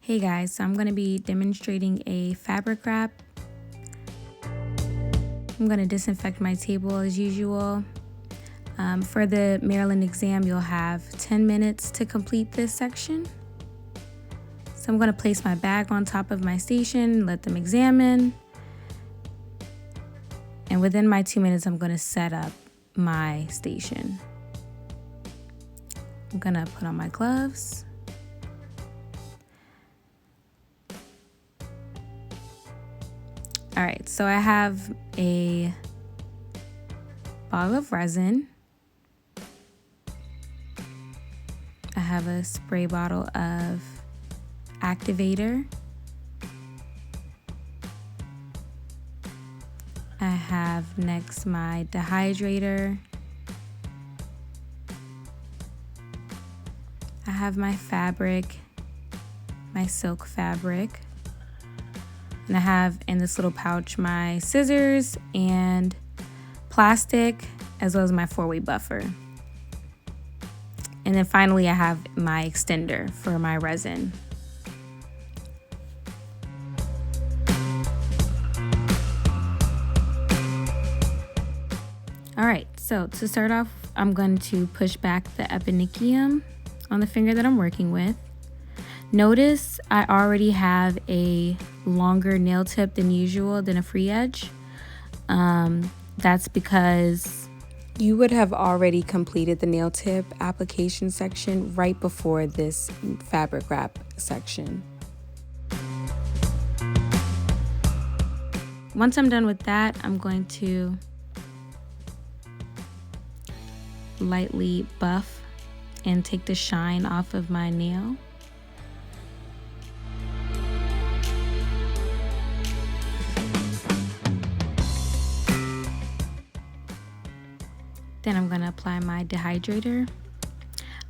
Hey guys, so I'm going to be demonstrating a fabric wrap. I'm going to disinfect my table as usual. For the Maryland exam, you'll have 10 minutes to complete this section. So I'm going to place my bag on top of my station, let them examine. And within my 2 minutes, I'm going to set up my station. I'm going to put on my gloves. All right, so I have a bottle of resin. I have a spray bottle of activator. I have next my dehydrator. I have my fabric, my silk fabric. And I have in this little pouch my scissors and plastic, as well as my 4-way buffer. And then finally I have my extender for my resin. All right, so to start off, I'm going to push back the eponychium on the finger that I'm working with. Notice I already have a longer nail tip than usual than a free edge. That's because you would have already completed the nail tip application section right before this fabric wrap section. Once I'm done with that, I'm going to lightly buff and take the shine off of my nail. Then I'm gonna apply my dehydrator.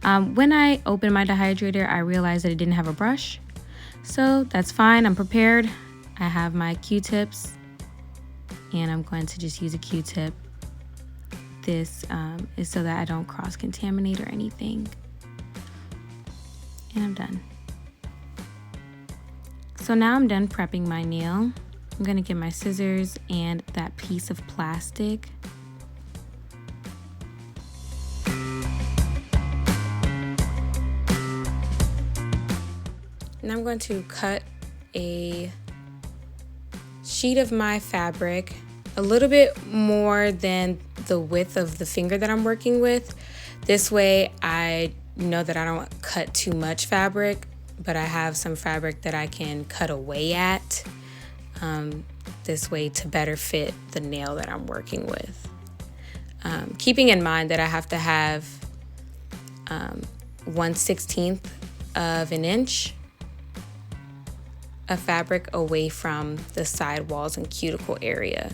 When I opened my dehydrator, I realized that it didn't have a brush. So that's fine, I'm prepared. I have my Q-tips and I'm going to just use a Q-tip. This is so that I don't cross-contaminate or anything. And I'm done. So now I'm done prepping my nail. I'm gonna get my scissors and that piece of plastic. And I'm going to cut a sheet of my fabric a little bit more than the width of the finger that I'm working with. This way I know that I don't cut too much fabric, but I have some fabric that I can cut away at. This way to better fit the nail that I'm working with. Keeping in mind that I have to have 1/16 of an inch of fabric away from the side walls and cuticle area.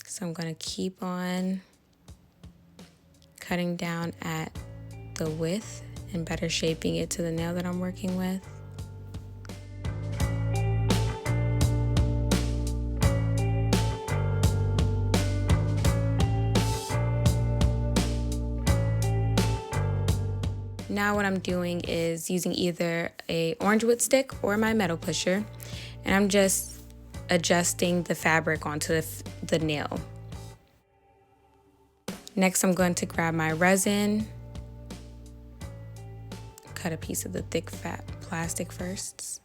So I'm going to keep on cutting down at the width and better shaping it to the nail that I'm working with. Now what I'm doing is using either a orange wood stick or my metal pusher, and I'm just adjusting the fabric onto the nail. Next, I'm going to grab my resin, cut a piece of the thick fat plastic first.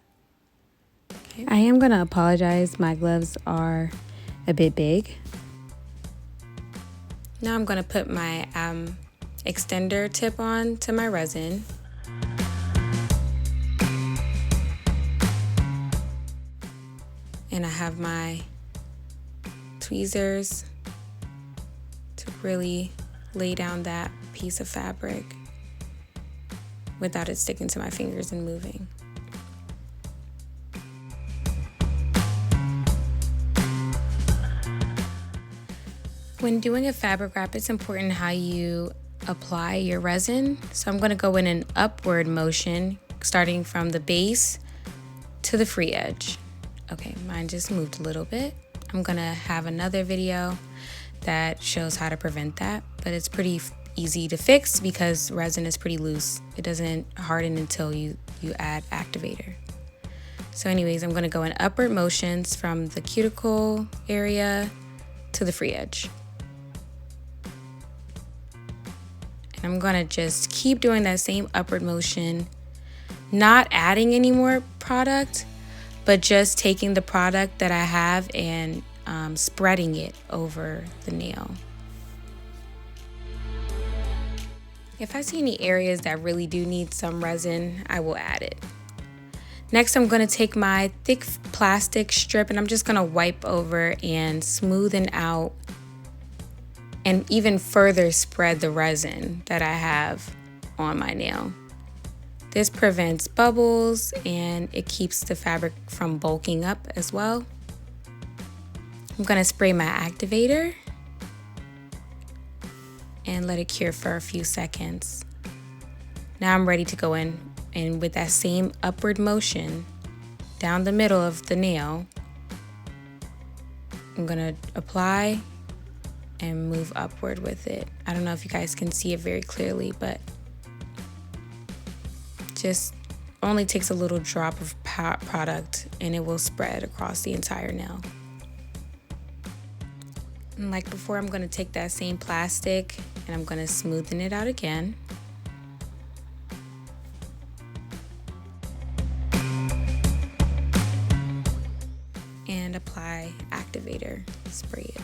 Okay. I am going to apologize, my gloves are a bit big. Now I'm going to put my extender tip on to my resin. And I have my tweezers to really lay down that piece of fabric without it sticking to my fingers and moving. When doing a fabric wrap, it's important how you apply your resin. So I'm going to go in an upward motion, starting from the base to the free edge. Okay, mine just moved a little bit. I'm gonna have another video that shows how to prevent that, but it's pretty easy to fix because resin is pretty loose. It doesn't harden until you add activator. So anyways, I'm gonna go in upward motions from the cuticle area to the free edge. And I'm gonna just keep doing that same upward motion, not adding any more product, but just taking the product that I have and spreading it over the nail. If I see any areas that really do need some resin, I will add it. Next, I'm gonna take my thick plastic strip and I'm just gonna wipe over and smoothen out and even further spread the resin that I have on my nail. This prevents bubbles and it keeps the fabric from bulking up as well. I'm gonna spray my activator and let it cure for a few seconds. Now I'm ready to go in and with that same upward motion down the middle of the nail, I'm gonna apply and move upward with it. I don't know if you guys can see it very clearly, but just only takes a little drop of product and it will spread across the entire nail. And like before, I'm gonna take that same plastic and I'm gonna smoothen it out again. And apply activator, spray it.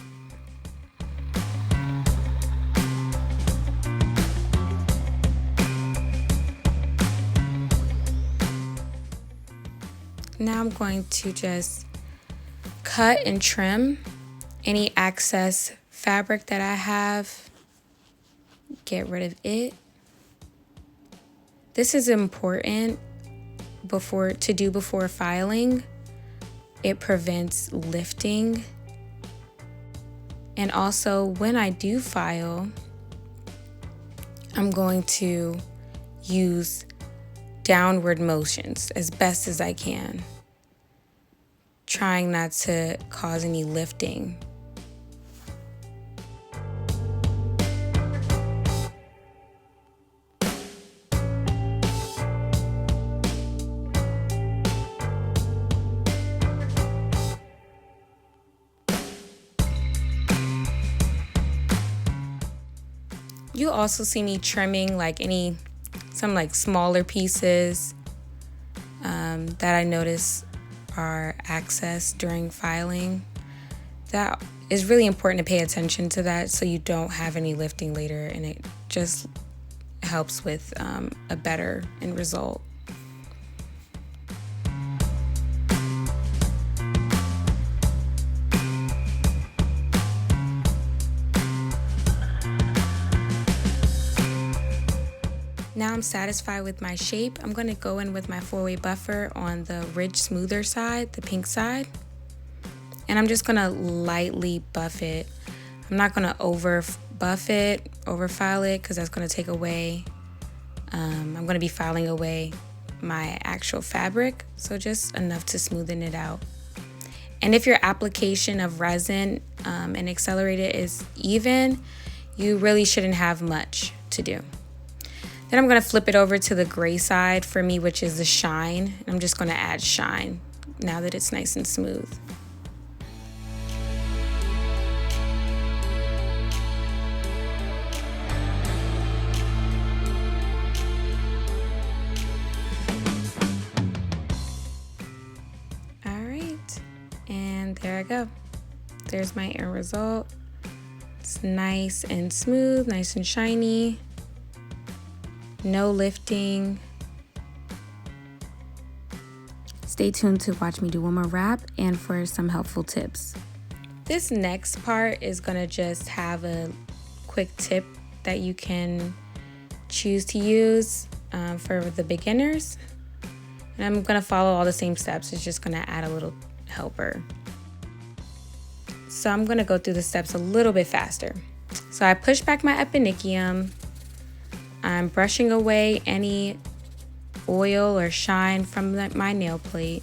Now I'm going to just cut and trim any excess fabric that I have. Get rid of it. This is important to do before filing. It prevents lifting. And also when I do file, I'm going to use downward motions as best as I can, trying not to cause any lifting. You'll also see me trimming some smaller pieces that I notice are accessed during filing. That is really important to pay attention to that so you don't have any lifting later, and it just helps with a better end result. Now I'm satisfied with my shape. I'm gonna go in with my 4-way buffer on the ridge smoother side, the pink side. And I'm just gonna lightly buff it. I'm not gonna over file it, because that's gonna take away, I'm gonna be filing away my actual fabric. So just enough to smoothen it out. And if your application of resin and accelerated is even, you really shouldn't have much to do. Then I'm gonna flip it over to the gray side for me, which is the shine. I'm just gonna add shine now that it's nice and smooth. All right, and there I go. There's my end result. It's nice and smooth, nice and shiny. No lifting. Stay tuned to watch me do one more wrap and for some helpful tips. This next part is gonna just have a quick tip that you can choose to use for the beginners. And I'm gonna follow all the same steps. It's just gonna add a little helper. So I'm gonna go through the steps a little bit faster. So I push back my eponychium. I'm brushing away any oil or shine from my nail plate.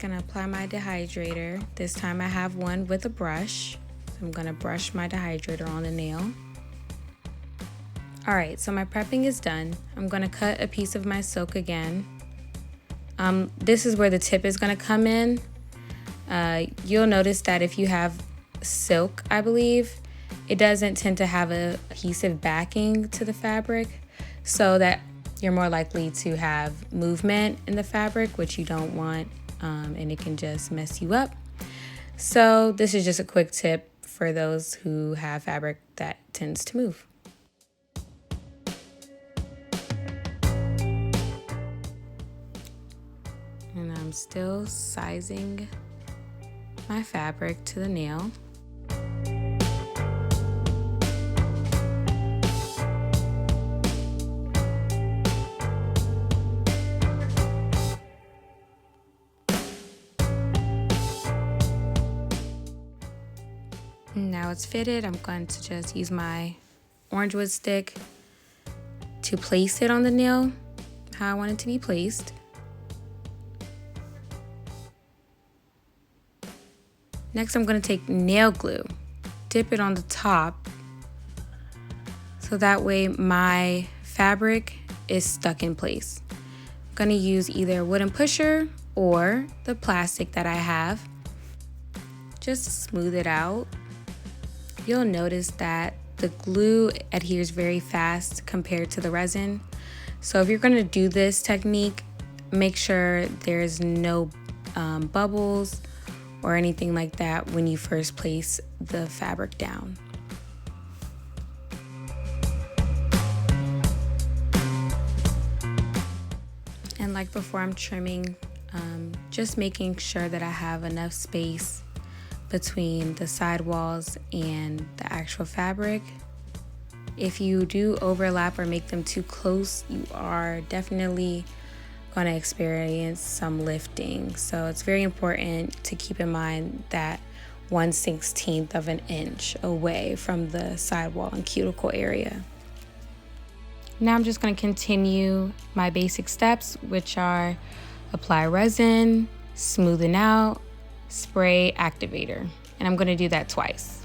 gonna apply my dehydrator. This time I have one with a brush. So I'm gonna brush my dehydrator on the nail. All right, so my prepping is done. I'm gonna cut a piece of my silk again. This is where the tip is gonna come in. You'll notice that if you have silk, I believe, it doesn't tend to have a adhesive backing to the fabric, so that you're more likely to have movement in the fabric, which you don't want, and it can just mess you up. So this is just a quick tip for those who have fabric that tends to move. And I'm still sizing my fabric to the nail. Now it's fitted, I'm going to just use my orange wood stick to place it on the nail how I want it to be placed. Next, I'm going to take nail glue, dip it on the top, so that way my fabric is stuck in place. I'm going to use either a wooden pusher or the plastic that I have, just to smooth it out. You'll notice that the glue adheres very fast compared to the resin. So if you're going to do this technique, make sure there's no bubbles or anything like that when you first place the fabric down. And like before, I'm trimming, just making sure that I have enough space between the side walls and the actual fabric. If you do overlap or make them too close, you are definitely going to experience some lifting. So it's very important to keep in mind that 1/16 of an inch away from the sidewall and cuticle area. Now I'm just going to continue my basic steps, which are apply resin, smoothen out, spray, activator. And I'm going to do that twice.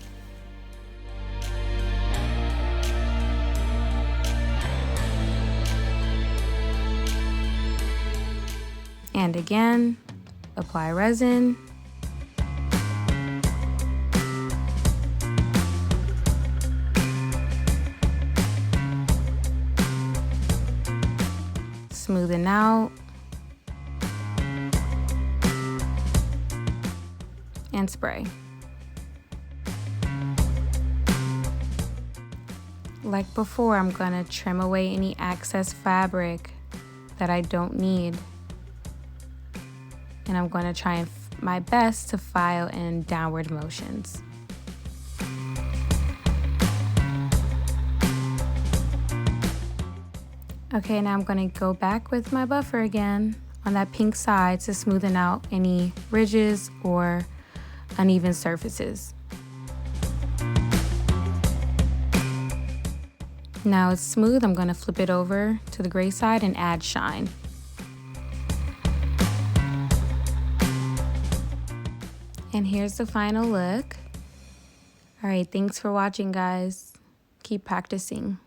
And again, apply resin. Smoothen out. And spray. Like before, I'm gonna trim away any excess fabric that I don't need. And I'm gonna try my best to file in downward motions. Okay, now I'm gonna go back with my buffer again on that pink side to smoothen out any ridges or uneven surfaces. Now it's smooth, I'm going to flip it over to the gray side and add shine. And here's the final look. All right, thanks for watching, guys. Keep practicing.